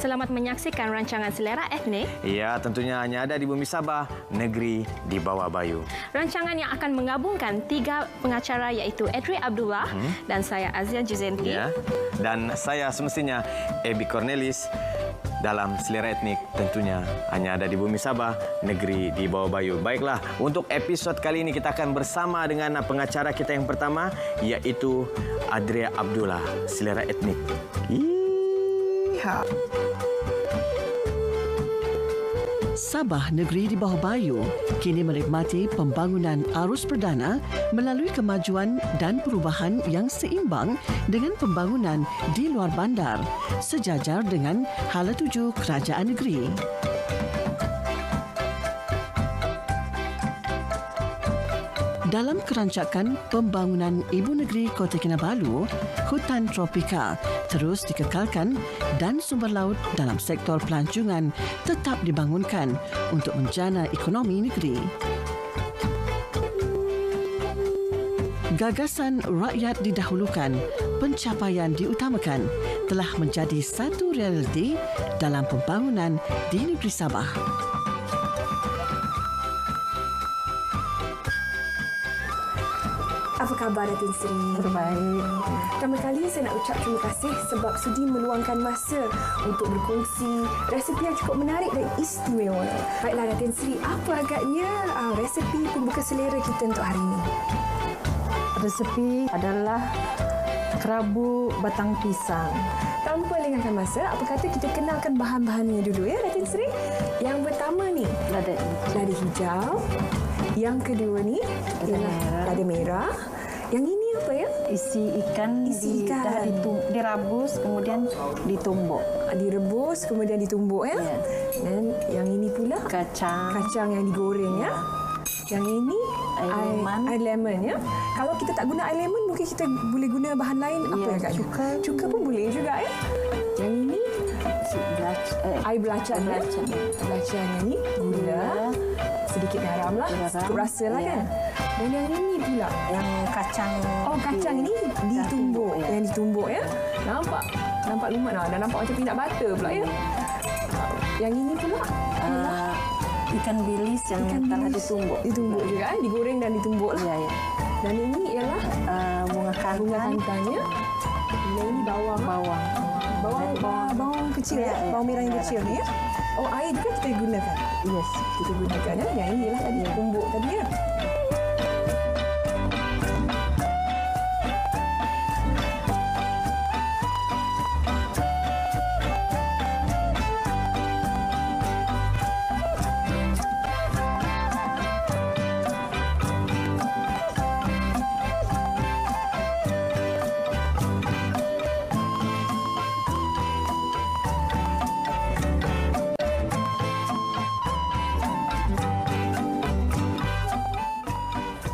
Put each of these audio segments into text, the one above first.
Selamat menyaksikan rancangan Selera Etnik. Ya, tentunya hanya ada di Bumi Sabah, negeri di bawah bayu. Rancangan yang akan menggabungkan 3 pengacara iaitu Edri Abdullah dan saya Azia Juzenti. Ya, dan saya semestinya Ebi Cornelis. Dalam Selera Etnik tentunya hanya ada di Bumi Sabah, negeri di bawah bayu. Baiklah, untuk episod kali ini kita akan bersama dengan pengacara kita yang pertama, iaitu Adria Abdullah, Selera Etnik. Iha. Sabah, negeri di bawah bayu, kini menikmati pembangunan arus perdana melalui kemajuan dan perubahan yang seimbang dengan pembangunan di luar bandar, sejajar dengan hala tuju kerajaan negeri. Dalam kerancakan pembangunan Ibu Negeri Kota Kinabalu, hutan tropika terus dikekalkan dan sumber laut dalam sektor pelancongan tetap dibangunkan untuk menjana ekonomi negeri. Gagasan rakyat didahulukan, pencapaian diutamakan telah menjadi satu realiti dalam pembangunan di negeri Sabah. Apa khabar Datin Sri? Terbaik. Pertama kali saya nak ucap terima kasih sebab sudi meluangkan masa untuk berkongsi resepi yang cukup menarik dan istimewa. Baiklah Datin Sri, apa agaknya resepi pembuka selera kita untuk hari ini? Resepi adalah kerabu batang pisang. Tanpa lengahkan masa, apa kata kita kenalkan bahan-bahannya dulu ya Datin Sri? Yang pertama ni, lada hijau. Yang kedua ni ialah lada merah. Yang ini apa ya? Isi ikan. Dah direbus kemudian ditumbuk. Direbus kemudian ditumbuk ya. Dan yang ini pula kacang yang digoreng ya. Yang ini air lemon ya. Kalau kita tak guna air lemon, mungkin kita boleh guna bahan lain apa ya Kak? Cuka pun boleh juga ya. Yang ini air belacan. Belacan yang ini gula. Sedikit garam lah, cukup rasa lah kan. Dan yang ini pula, yang kacang. Oh, kacang ini ditumbuk. Yang ditumbuk ya. Nampak lumat lah. Dah nampak macam peanut butter pula ya. Yang ini pula ikan bilis yang telah ditumbuk. Ditumbuk juga, digoreng dan ditumbuk lah. Ya. Dan ini ialah bunga kangkang. Ya. Dan ini bawang kecil ya. Bawang merah yang kecil ni ya. Oh, air juga kita gunakan. Yes, kita gunakan ya. Yang ini ialah tadi tumbuk tadi ya.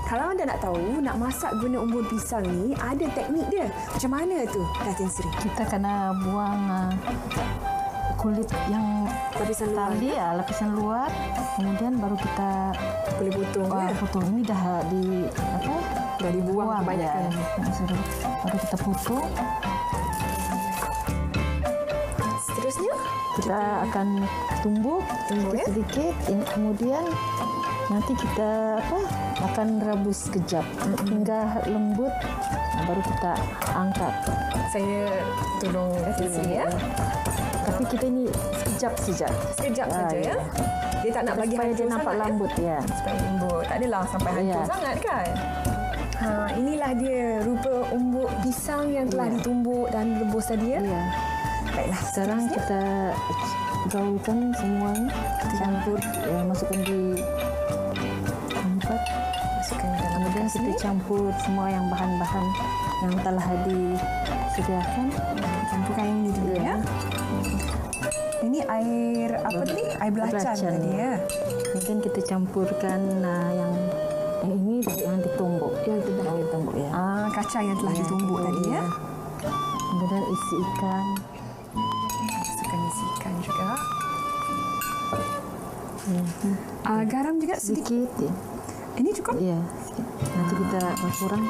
Kalau anda nak tahu, nak masak guna umbun pisang ni, ada teknik dia. Macam mana tu, Datin Sri? Kita kena buang kulit yang lapisan luar. Tadi lapisan luar. Kemudian baru kita boleh potong ya. Potong ini dah dah dibuang kebanyakan. Baru kita potong. Seterusnya kita akan tumbuk sedikit. Kemudian nanti kita akan rebus sekejap hingga lembut, baru kita angkat. Saya tolong Datin Sri ya. Tapi kita ini sekejap saja ya. Dia tak nak bagi supaya hancur dia nampak sangat, lambut ya. Supaya lembut. Tak adalah sampai hancur sangat kan. Inilah dia rupa umbuk pisang yang telah ditumbuk dan rebus tadi ya. Baiklah, sekarang kita gaulkan semua, campur, masukkan di tempat. Kemudian kita campur semua yang bahan-bahan yang telah disediakan. Campurkan ini dulu ya. Ini air apa tadi? Air belacan tadi ya. Kemudian kita campurkan yang ini yang ditumbuk. Yang ditumbuk ya. Kacang yang telah ditumbuk tadi ya. Kemudian isi ikan. Masukkan isi ikan juga. Garam juga sedikit. Ya. Ini cukup? Iya. Nanti kita kurang.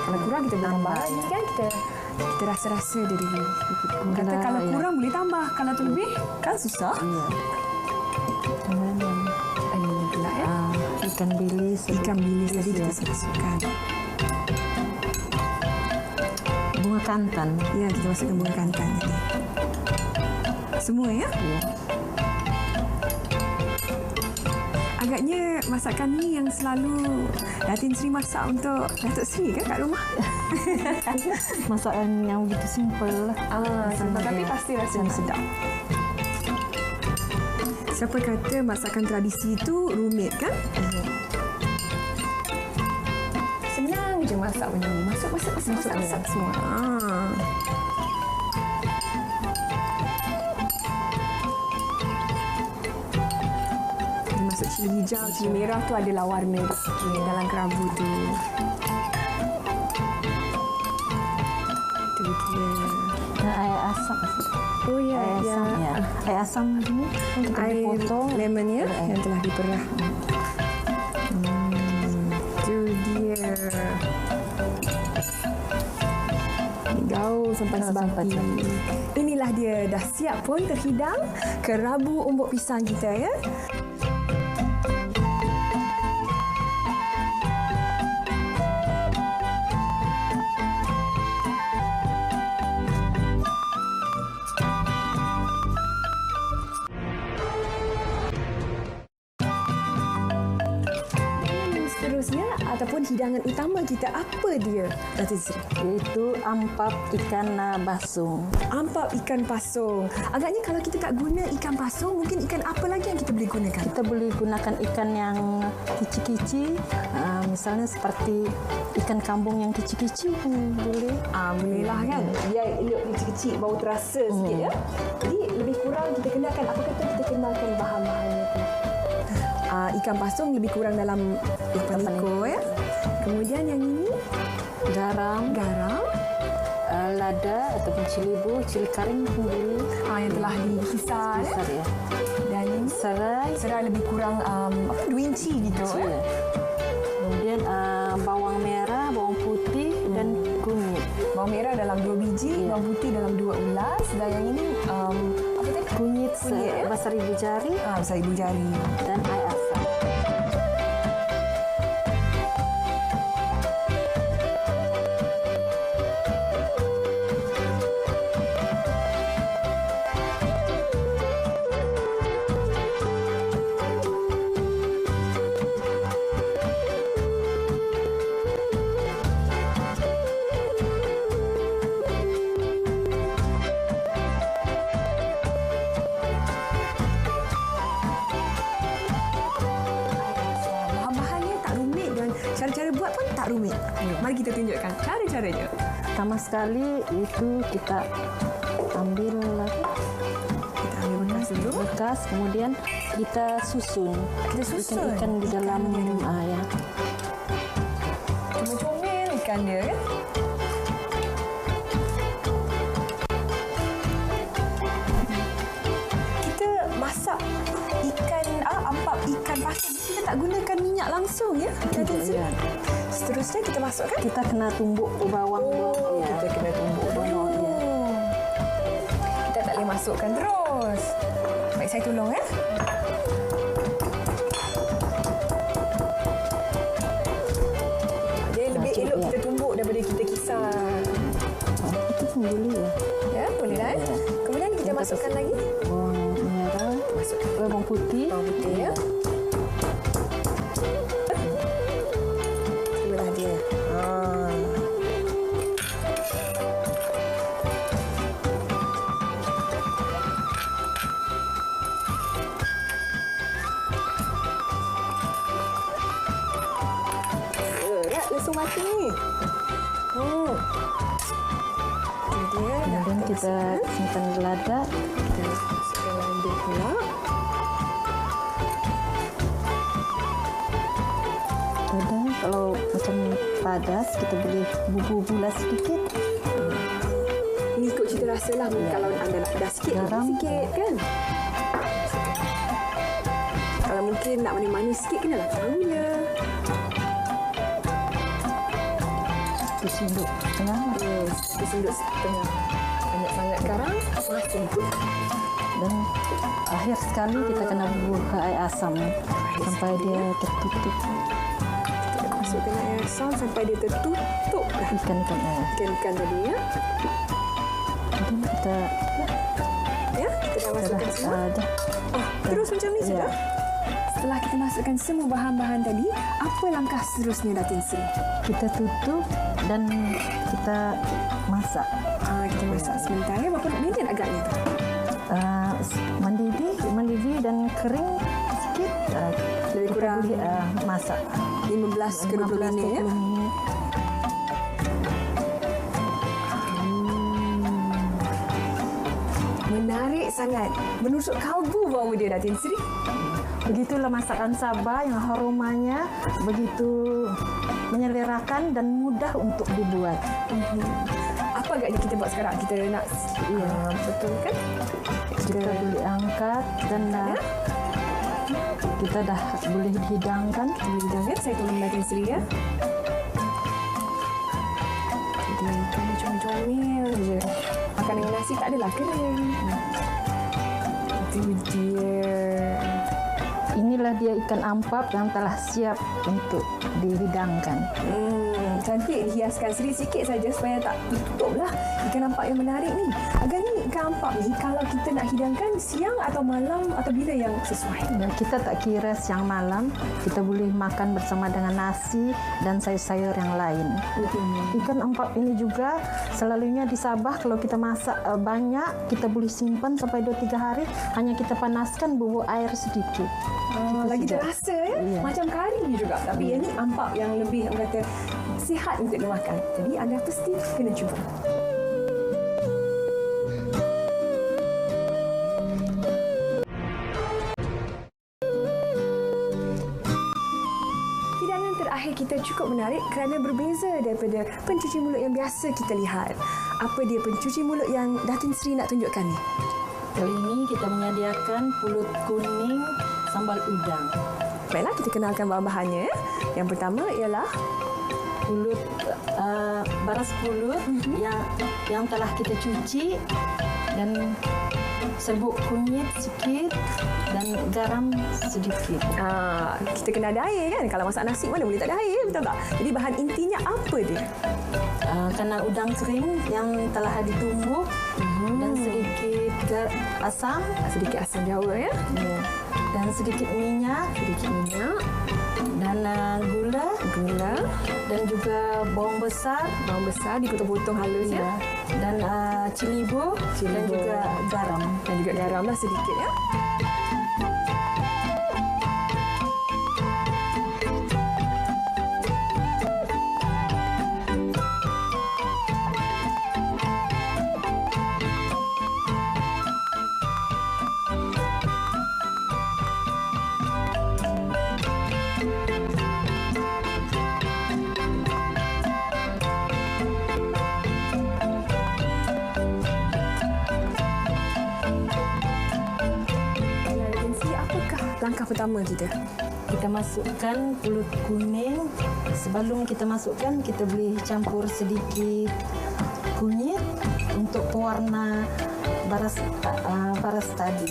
Kalau kurang kita boleh tambah. Ini kan kita Kita rasa-rasa dia dulu. Kata kalau kurang boleh tambah. Kalau terlebih kan susah. Dengan yang Ini pula ya. ikan bilis. Ikan bilis tadi kita masukkan. Bunga kantan. Ya, kita masukkan bunga kantan tadi. Semua ya? Ya. Agaknya masakan ni yang selalu Datin Sri masak untuk Datuk Sri kan kat rumah? Masakan yang begitu simple lah. Simple, tapi pasti rasanya sedap. Siapa kata masakan tradisi itu rumit kan? Senang je masak benda ni. Masak semua. Masuk cili hijau, cili merah tu adalah warna dalam kerabu tu. Itu dia. Air asam. Oh ya, Air asam. Ya. Air asam ni kan kita Air dipotong. lemon ya yang telah diperah. Itu dia. Gaul sampai sebati. Inilah dia dah siap pun terhidang kerabu umbuk pisang kita ya. Seterusnya ataupun hidangan utama kita apa dia, Datuk Sri? Iaitu ampap ikan basung. Ampap ikan pasung. Agaknya kalau kita tak guna ikan pasung, mungkin ikan apa lagi yang kita boleh gunakan? Kita boleh gunakan ikan yang kicik-kicik. Misalnya seperti ikan kambung yang kicik-kicik pun boleh. Bolehlah kan. Dia elok kecil-kecil, bau terasa sikit ya. Jadi lebih kurang kita kenakan, apa kata kita kenalkan bahan-bahannya tu. Ikan pasung lebih kurang dalam 8 ekor ya. Kemudian yang ini Garam, lada ataupun cili bu, cili kering pun boleh. yang telah dikisar ya. Besar ya. Dan ini serai lebih kurang 2 inci gitu ya. Ya. Kemudian bawang merah, bawang putih dan kunyit. Bawang merah dalam 2 biji, bawang putih dalam 2 ulas, dan yang ini apa tadi? Kunyit ya? sebesar ibu jari Besar ibu jari. dan air asam. Bahan-bahannya tak rumit dan cara-cara buat pun tak rumit. Mari kita tunjukkan cara-caranya. Pertama sekali itu kita ambil Kita ambil bekas dulu. bekas, kemudian kita susun. Kita susun Ikan di dalam ya. Comel-comel ikan dia kan. Kita masak ikan ampap ikan pasung. Kita tak gunakan minyak langsung ya. Ya. Seterusnya kita masukkan. Kita kena tumbuk bawang dulu. Ya. Kita kena tumbuk dulu. Kita tak boleh masukkan terus. Baik, saya tolong ya. Dia lebih elok kita tumbuk daripada kita kisar. Itu pun boleh ya. Ya, boleh dah. Kemudian kita masukkan lagi. Bawang merah, Masukkan bawang putih. bawang putih ya. Itulah dia. Berat lesung mati ni. Itu dia. Dah Kemudian kita simpan lada. kita masukkan lada pula. Kadang kalau macam padas, kita boleh bubu-bulas sedikit. Ni ikut cita rasa lah. Kalau anda nak pedas sikit, Garam. sikit kan. Kalau mungkin nak manis-manis sikit, kenalah tambah gula. 1 sendok setengah. Yes, 1 sendok setengah. Banyak sangat garam, masih pun. Dan akhir sekali kita kena buka air asam sampai dia tertutup. Kita masukkan air asam sampai dia tertutup dah. Ikan-ikan Ikan tadi ya. Jadi kita Ya, kita dah masukkan semua. Terus macam ni saja. Setelah kita masukkan semua bahan-bahan tadi, apa langkah seterusnya Datin Sri? kita tutup dan kita masak. Kita masak sebentar. Berapa minit agaknya tu? Mendidih dan kering sikit. Lebih Kita kurang boleh masak 15 ke 20 minit ya. 20 minit. Menarik sangat. Menusuk kalbu bau dia Datin Sri. Begitulah masakan Sabah yang aromanya begitu menyelerakan dan mudah untuk dibuat. Apa agaknya kita buat sekarang? Kita nak betul kan? Kita boleh angkat dan kita dah boleh hidangkan. Hidangkan, saya tolong Datin Sri ya. Jadi comel-comel je. Makan dengan nasi tak adalah kering. Itu dia. Inilah dia ikan ampap yang telah siap untuk dihidangkan. Cantik dihiaskan sedikit saja supaya tak tutup lah. Ikan ampap yang menarik ni. Agaknya ikan ampap ni kalau kita nak hidangkan siang atau malam atau bila yang sesuai? Dan kita tak kira siang malam, kita boleh makan bersama dengan nasi dan sayur-sayur yang lain. Ikan ampap ini juga selalunya di Sabah kalau kita masak banyak, kita boleh simpan sampai 2-3 hari, hanya kita panaskan bubur air sedikit. Lagi sudah. terasa ya. Ya. Macam kari juga. Tapi yang ni ampap yang lebih orang kata sihat untuk dimakan. Jadi anda pasti kena cuba. Hidangan terakhir kita cukup menarik kerana berbeza daripada pencuci mulut yang biasa kita lihat. Apa dia pencuci mulut yang Datin Sri nak tunjukkan ni? Kali ini kita menyediakan pulut kuning sambal udang. Baiklah, kita kenalkan bahan-bahannya. Yang pertama ialah Pulut baras pulut yang telah kita cuci dan serbuk kunyit sikit dan garam sedikit. kita kena ada air kan? Kalau masak nasi mana boleh tak ada air, betul tak? Jadi bahan intinya apa dia? Kena udang kering yang telah ditumbuk dan sedikit asam, Sedikit asam jawa ya. dan sedikit minyak dan gula dan juga bawang besar Dipotong-potong halus ya. dan cilibo dan juga garam. Dan juga garam lah sedikit ya. Langkah pertama kita. Kita masukkan pulut kuning. Sebelum kita masukkan, kita boleh campur sedikit kunyit untuk pewarna baras tadi.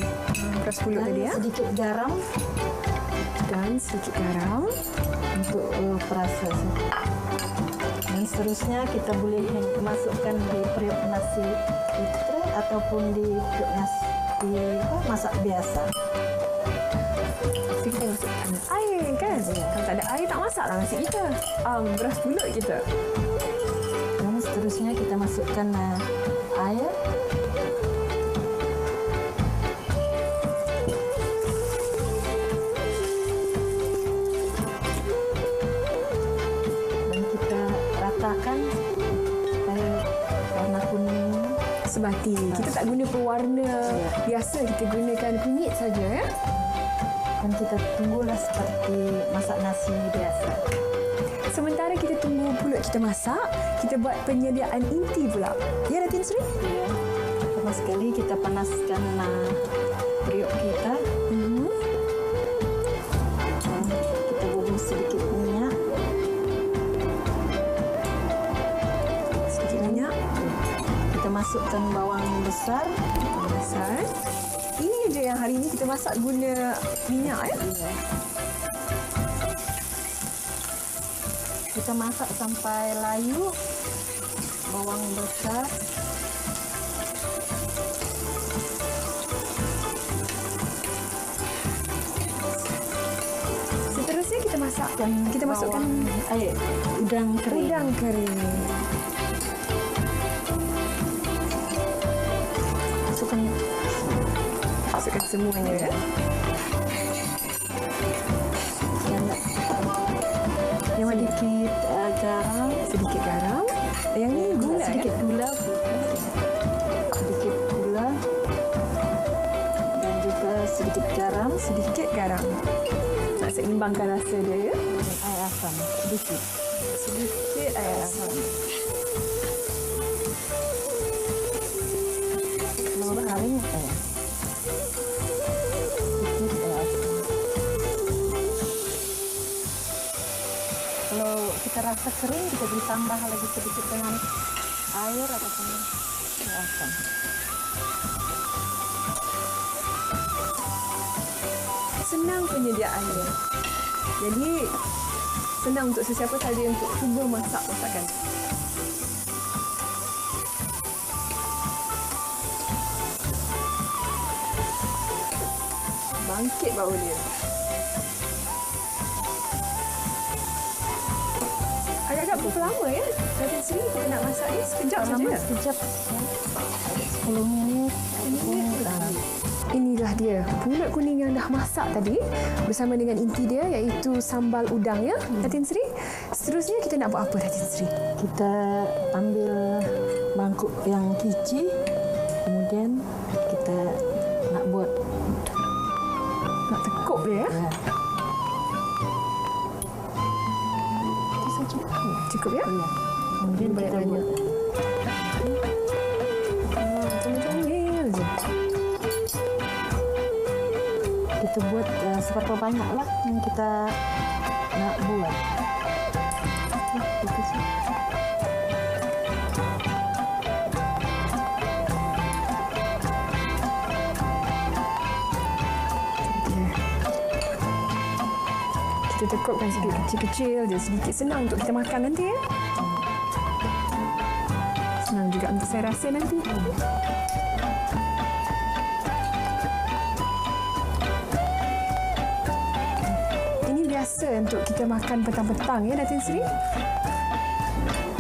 Baras pulut Dan tadi ya. sedikit garam untuk perasa. Dan seterusnya kita boleh masukkan di periuk nasi putre ataupun di periuk nasi masak biasa. Kita masukkan air kan? Kalau tak ada air tak masak lah nasi kita. Beras pulut kita. Dan seterusnya kita masukkan air. Dan kita ratakan supaya warna kuning. Sebati. Kita tak guna pewarna biasa. Kita gunakan kunyit saja ya. Dan kita tunggulah seperti masak nasi biasa. Sementara kita tunggu pulut kita masak, kita buat penyediaan inti pula. Ya Datin Sri? Ya. Pertama sekali kita panaskan periuk kita. Kita bubuh sedikit minyak. besar. Ini je yang hari ini kita masak guna minyak ya. Kita masak sampai layu. Bawang besar. Seterusnya kita masakkan. Kita masukkan udang kering. Masukkan semuanya ya. Yang sedikit garam. Yang ni gula sedikit gula. Sedikit gula. Dan juga sedikit garam. Nak seimbangkan rasa dia ya. Air asam sedikit. Air asam. Kalau kering kalau kita rasa kering, kita ditambah lagi sedikit dengan air ataupun air asam. Senang penyediaannya. Jadi senang untuk sesiapa saja untuk cuba masak masakan. Bangkit bau dia. Agak-agak berapa lama ya? Datin Sri kita nak masak ni sekejap saja. Sekejap. 10 minit. Inilah dia pulut kuning yang dah masak tadi bersama dengan inti dia iaitu sambal udang ya, Datin Sri. Seterusnya kita nak buat apa, Datin Sri? Kita ambil mangkuk yang kecil, kemudian kita nak buat tekuk dia ya. Cukup ya? Kemudian kita buat comel je. Kita buat seberapa banyak lah yang kita nak buat. Kita tekukkan sikit kecil-kecil je, sedikit senang untuk kita makan nanti ya. Senang juga untuk saya rasa nanti. Ini biasa untuk kita makan petang-petang ya, Datin Sri.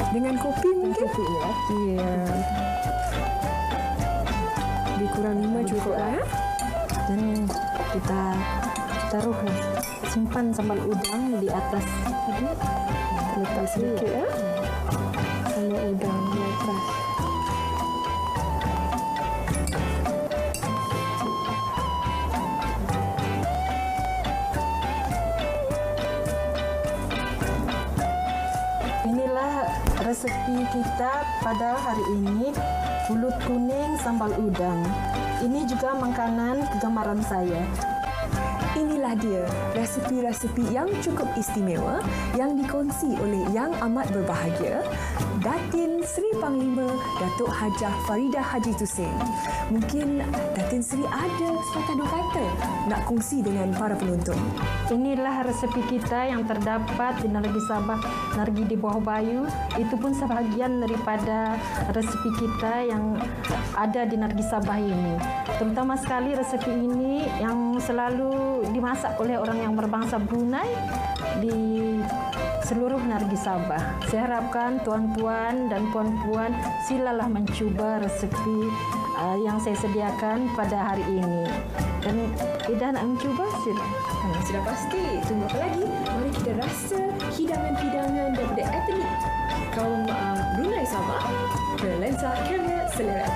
Dengan kopi mungkin? Kopi ya. Iya. Lebih kurang 5 cukup lah ya. Dan kita taruh simpan sambal udang di atas tadi. Letak sedikit ya. Sambal udang di atas. Inilah resepi kita pada hari ini, pulut kuning sambal udang. Ini juga makanan kegemaran saya. Inilah dia resepi-resepi yang cukup istimewa yang dikongsi oleh Yang Amat Berbahagia Datin Sri Panglima Datuk Hajah Faridah Haji Tusin. Mungkin Datin Sri ada sepatah dua kata nak kongsi dengan para penonton. Inilah resepi kita yang terdapat di Negeri Sabah, Negeri di Bawah Bayu. Itu pun sebahagian daripada resepi kita yang ada di Negeri Sabah ini. Terutama sekali resepi ini yang selalu dimasak oleh orang yang berbangsa Brunei di seluruh Negeri Sabah. Saya harapkan tuan-tuan dan puan-puan silalah mencuba resepi yang saya sediakan pada hari ini. Dan Ida nak mencuba silakan. Sudah pasti. Tunggu apa lagi? Mari kita rasa hidangan-hidangan daripada etnik kaum Brunei Sabah ke lensa kamera selera.